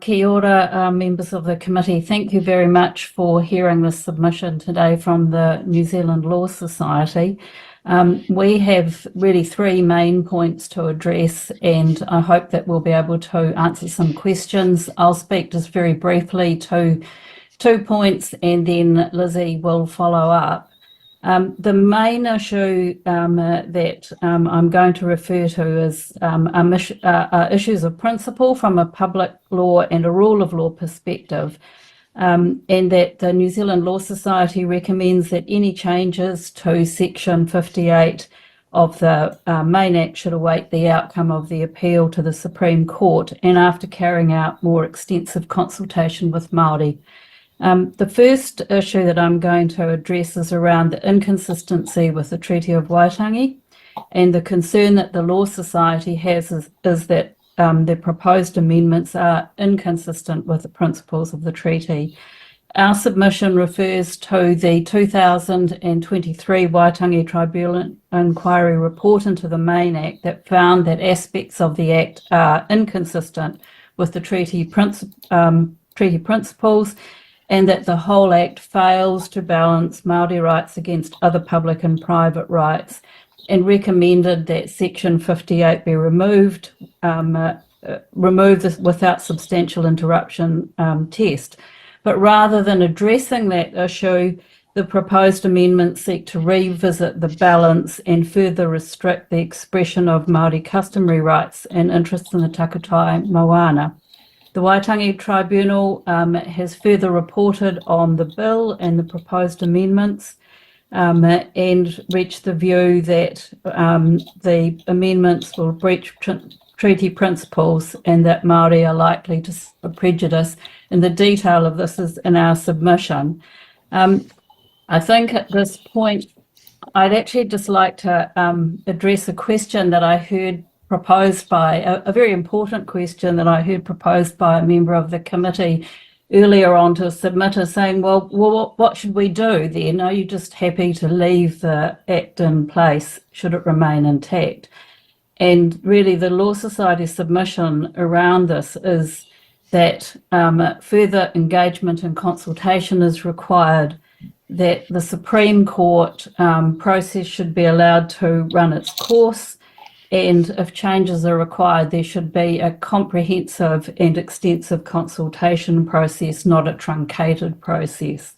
Kia ora, members of the committee. Thank you very much for hearing this submission today from the New Zealand Law Society. We have really three main points to address, and I hope that we'll be able to answer some questions. I'll speak just very briefly to 2 points, and then Lizzy will follow up. The main issue that I'm going to refer to is issues of principle from a public law and a rule of law perspective, and that the New Zealand Law Society recommends that any changes to Section 58 of the Main Act should await the outcome of the appeal to the Supreme Court, and after carrying out more extensive consultation with Māori. The first issue that I'm going to address is around the inconsistency with the Treaty of Waitangi, and the concern that the Law Society has is that the proposed amendments are inconsistent with the principles of the treaty. Our submission refers to the 2023 Waitangi Tribunal Inquiry report into the Main Act that found that aspects of the Act are inconsistent with the treaty principles, and that the whole Act fails to balance Māori rights against other public and private rights, and recommended that Section 58 be removed without substantial interruption test. But rather than addressing that issue, the proposed amendments seek to revisit the balance and further restrict the expression of Māori customary rights and interests in the Takutai Moana. The Waitangi Tribunal has further reported on the bill and the proposed amendments and reached the view that the amendments will breach treaty principles and that Māori are likely to suffer prejudice. And the detail of this is in our submission. I think at this point, I'd actually just like to address a question that I heard proposed by, a very important question that I heard proposed by a member of the committee earlier on to a submitter, saying, well, what should we do then? Are you just happy to leave the Act in place? Should it remain intact? And really the Law Society submission around this is that further engagement and consultation is required, that the Supreme Court process should be allowed to run its course, and if changes are required, there should be a comprehensive and extensive consultation process, not a truncated process.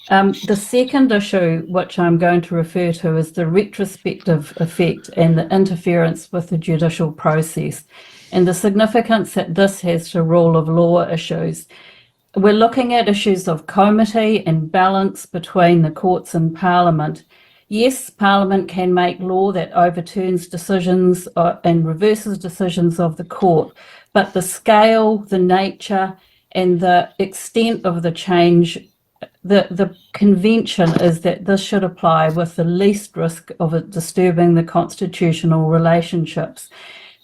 The second issue, which I'm going to refer to, is the retrospective effect and the interference with the judicial process, and the significance that this has to rule of law issues. We're looking at issues of comity and balance between the courts and Parliament. Yes, Parliament can make law that overturns decisions and reverses decisions of the court, but the scale, the nature, and the extent of the change, the convention is that this should apply with the least risk of it disturbing the constitutional relationships.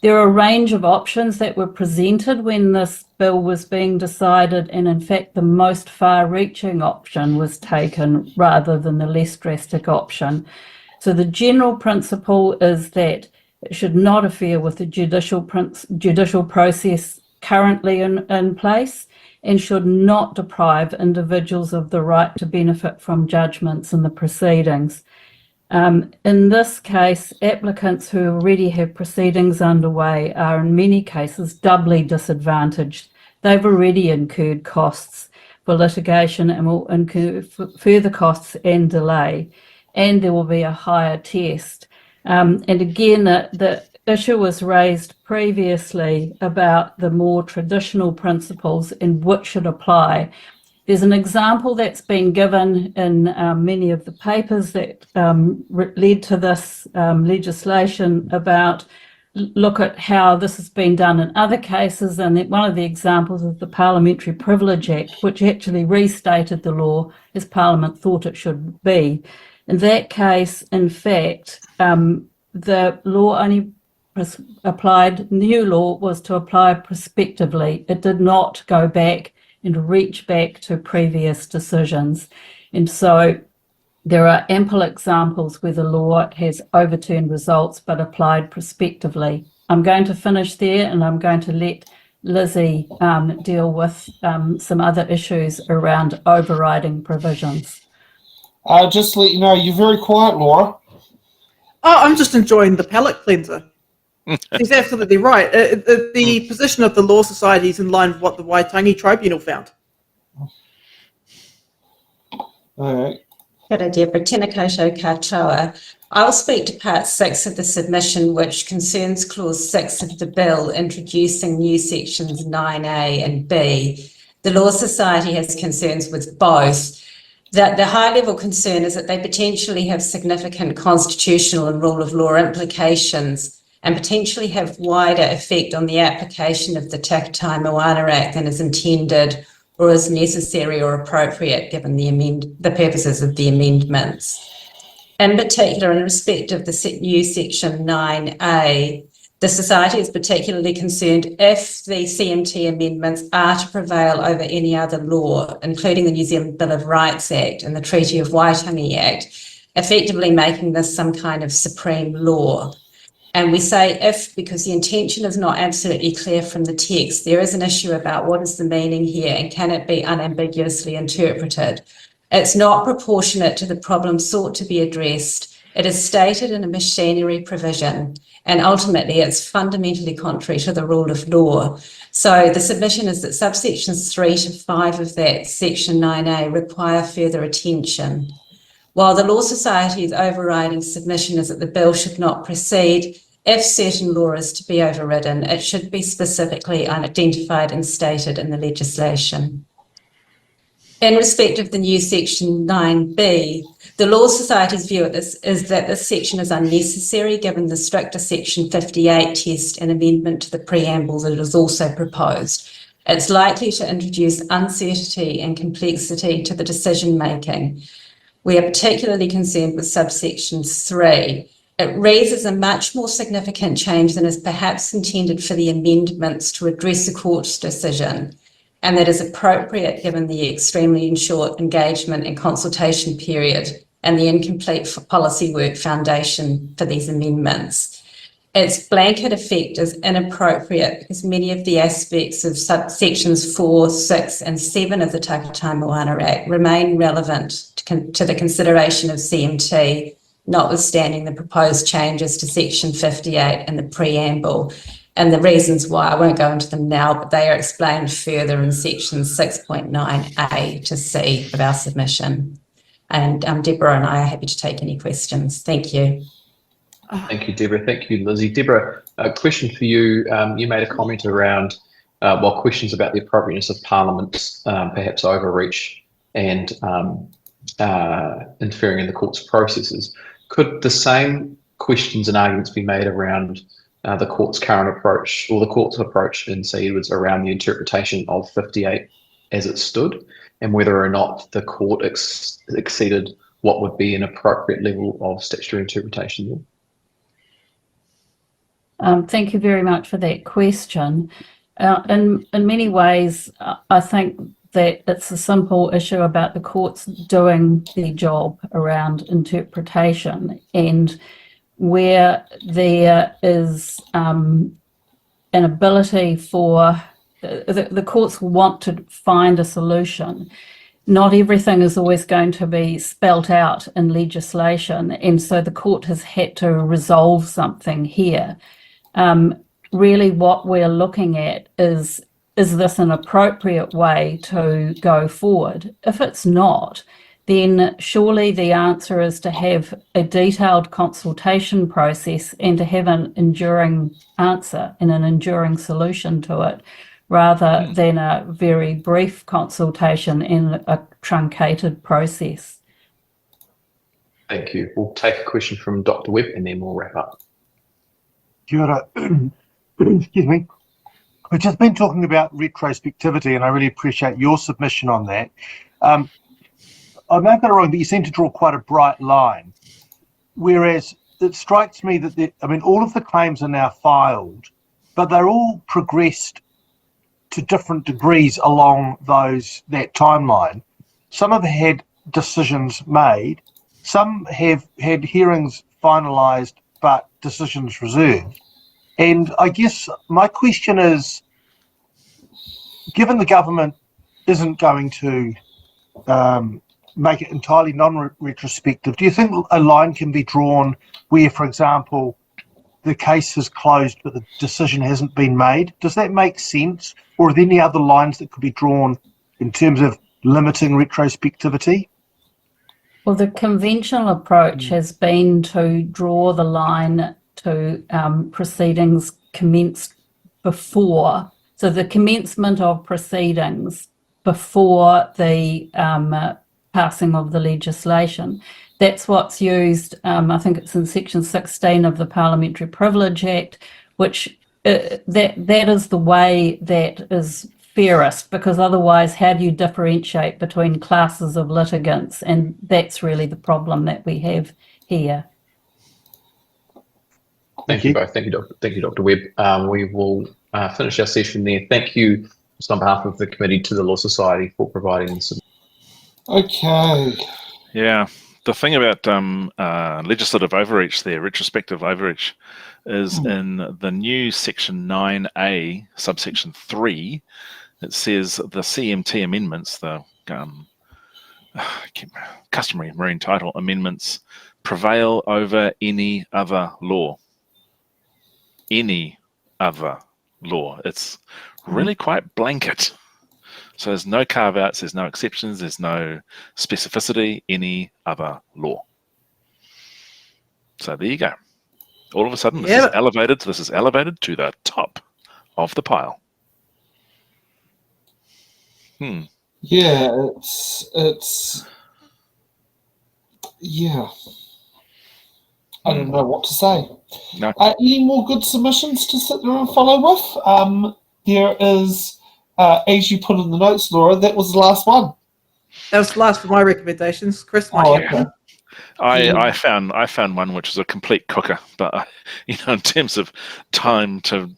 There are a range of options that were presented when this bill was being decided, and in fact the most far-reaching option was taken rather than the less drastic option. So the general principle is that it should not interfere with the judicial process currently in place, and should not deprive individuals of the right to benefit from judgments in the proceedings. In this case, applicants who already have proceedings underway are in many cases doubly disadvantaged. They've already incurred costs for litigation and will incur further costs and delay, and there will be a higher test. And again, the issue was raised previously about the more traditional principles and which should apply. There's an example that's been given in many of the papers that led to this legislation about look at how this has been done in other cases, and that one of the examples is the Parliamentary Privilege Act, which actually restated the law as Parliament thought it should be. In that case, in fact, the law only applied, new law was to apply prospectively. It did not go back and reach back to previous decisions. And so there are ample examples where the law has overturned results but applied prospectively. I'm going to finish there, and I'm going to let Lizzy deal with some other issues around overriding provisions. Just to let you know, you're very quiet, Laura. Oh, I'm just enjoying the palate cleanser. She's absolutely right. The position of the Law Society is in line with what the Waitangi Tribunal found. All right. Kia ora, Debra. Tēnā koutou katoa. I will speak to part 6 of the submission, which concerns clause 6 of the bill, introducing new sections 9A and B. The Law Society has concerns with both. That the high-level concern is that they potentially have significant constitutional and rule of law implications and potentially have wider effect on the application of the Takutai Moana Act than is intended or is necessary or appropriate given the purposes of the amendments. In particular, in respect of the new section 9A, the Society is particularly concerned if the CMT amendments are to prevail over any other law, including the New Zealand Bill of Rights Act and the Treaty of Waitangi Act, effectively making this some kind of supreme law. And we say if, because the intention is not absolutely clear from the text, there is an issue about what is the meaning here and can it be unambiguously interpreted. It's not proportionate to the problem sought to be addressed. It is stated in a machinery provision, and ultimately it's fundamentally contrary to the rule of law. So the submission is that subsections 3 to 5 of that section 9A require further attention. While the Law Society's overriding submission is that the bill should not proceed, if certain law is to be overridden, it should be specifically identified and stated in the legislation. In respect of the new section 9B, the Law Society's view of this is that this section is unnecessary given the stricter section 58 test and amendment to the preamble that is also proposed. It's likely to introduce uncertainty and complexity to the decision making. We are particularly concerned with subsection 3. It raises a much more significant change than is perhaps intended for the amendments to address the court's decision, and that is appropriate given the extremely short engagement and consultation period and the incomplete policy work foundation for these amendments. Its blanket effect is inappropriate because many of the aspects of subsections 4, 6 and 7 of the Takutai Moana Act remain relevant to the consideration of CMT, notwithstanding the proposed changes to section 58 and the preamble. And the reasons why, I won't go into them now, but they are explained further in sections 6.9A to C of our submission. And Debra and I are happy to take any questions. Thank you. Thank you, Debra. Thank you, Lizzy. Debra, a question for you. You made a comment around, questions about the appropriateness of Parliament's perhaps overreach and interfering in the court's processes. Could the same questions and arguments be made around the court's current approach, or the court's approach in Sir Edwards around the interpretation of 58 as it stood, and whether or not the court exceeded what would be an appropriate level of statutory interpretation there? Thank you very much for that question. In many ways, I think that it's a simple issue about the courts doing their job around interpretation, and where there is an ability for the courts want to find a solution. Not everything is always going to be spelt out in legislation, and so the court has had to resolve something here. Really what we're looking at is this an appropriate way to go forward? If it's not, then surely the answer is to have a detailed consultation process and to have an enduring answer and an enduring solution to it, rather than a very brief consultation in a truncated process. Thank you. We'll take a question from Dr. Webb and then we'll wrap up. Kia ora. Excuse me. We've just been talking about retrospectivity, and I really appreciate your submission on that. I may have got it wrong, but you seem to draw quite a bright line. Whereas it strikes me that, all of the claims are now filed, but they're all progressed to different degrees along that timeline. Some have had decisions made, some have had hearings finalised, but decisions reserved. And I guess my question is, given the government isn't going to make it entirely non-retrospective, do you think a line can be drawn where, for example, the case is closed but the decision hasn't been made? Does that make sense? Or are there any other lines that could be drawn in terms of limiting retrospectivity? Well, the conventional approach has been to draw the line to proceedings commenced before. So the commencement of proceedings before the passing of the legislation. That's what's used, I think it's in section 16 of the Parliamentary Privilege Act, which that is the way that is fairest, because otherwise how do you differentiate between classes of litigants? And that's really the problem that we have here. Thank you both. Thank you, Dr. Webb. We will finish our session there. Thank you, just on behalf of the committee, to the Law Society for providing this. Okay. Yeah, the thing about legislative overreach there, retrospective overreach, is in the new section 9A, subsection 3, it says the CMT amendments, the customary marine title amendments, prevail over any other law. Any other law. It's really quite blanket. So there's no carve-outs, there's no exceptions, there's no specificity, any other law. So there you go. All of a sudden, this is elevated to the top of the pile. Yeah, it's yeah. I don't know what to say. No. Any more good submissions to sit there and follow with? There is, as you put in the notes, Laura, that was the last one. That was the last of my recommendations. Chris might Oh, have okay. one. I found one which is a complete cooker, but in terms of time to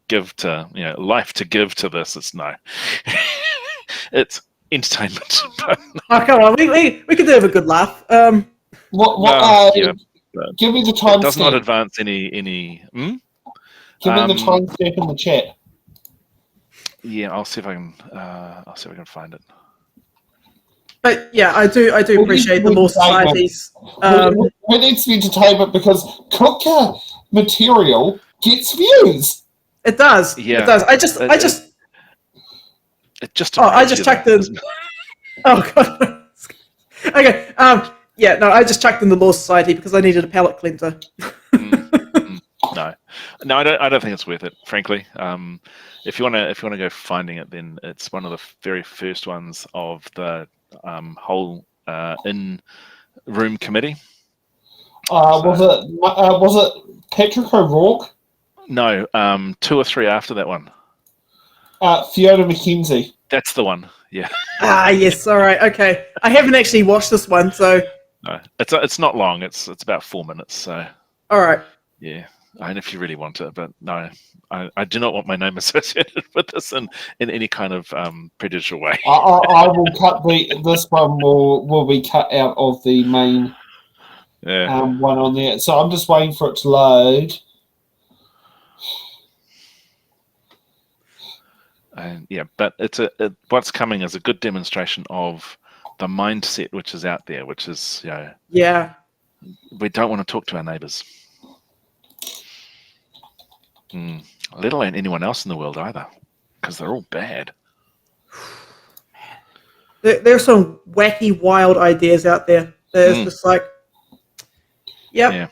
give to life to give to this, it's no. It's entertainment. Oh, come on, we could have a good laugh. Give me the time. It does not advance any. Give me the timestamp in the chat. Yeah, I'll see if I can. I'll see if I can find it. But yeah, I do appreciate the Law Societies. We need to be entertainment because cooker material gets views. It does. Yeah, it does. I just chucked in. Oh god. Okay. Yeah. No, I just chucked in the Law Society because I needed a palate cleanser. No, I don't think it's worth it, frankly. If you wanna go finding it, then it's one of the very first ones of the whole in-room committee. Was it Patrick O'Rourke? No, 2 or 3 after that one. Fiona McKenzie. That's the one. Yeah. Yes. All right. Okay. I haven't actually watched this one, so. No, it's not long. It's about 4 minutes. So. All right. Yeah. I mean, if you really want it, but no, I do not want my name associated with this in any kind of prejudicial way. I will cut this one will be cut out of the main one on there. So I'm just waiting for it to load. Yeah, but what's coming is a good demonstration of the mindset which is out there, which is we don't want to talk to our neighbours. Let alone anyone else in the world either, because they're all bad. There's some wacky, wild ideas out there. There's just like, Yeah.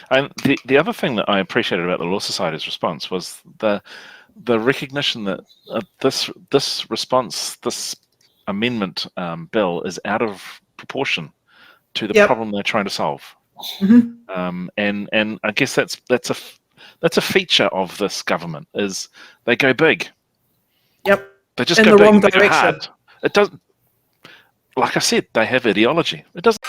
And the other thing that I appreciated about the Law Society's response was the recognition that this response, this amendment bill, is out of proportion to the problem they're trying to solve. And I guess that's a feature of this government, is they go big. Yep. They just in go the big. wrong They go direction. hard. It doesn't. Like I said, they have ideology. It doesn't.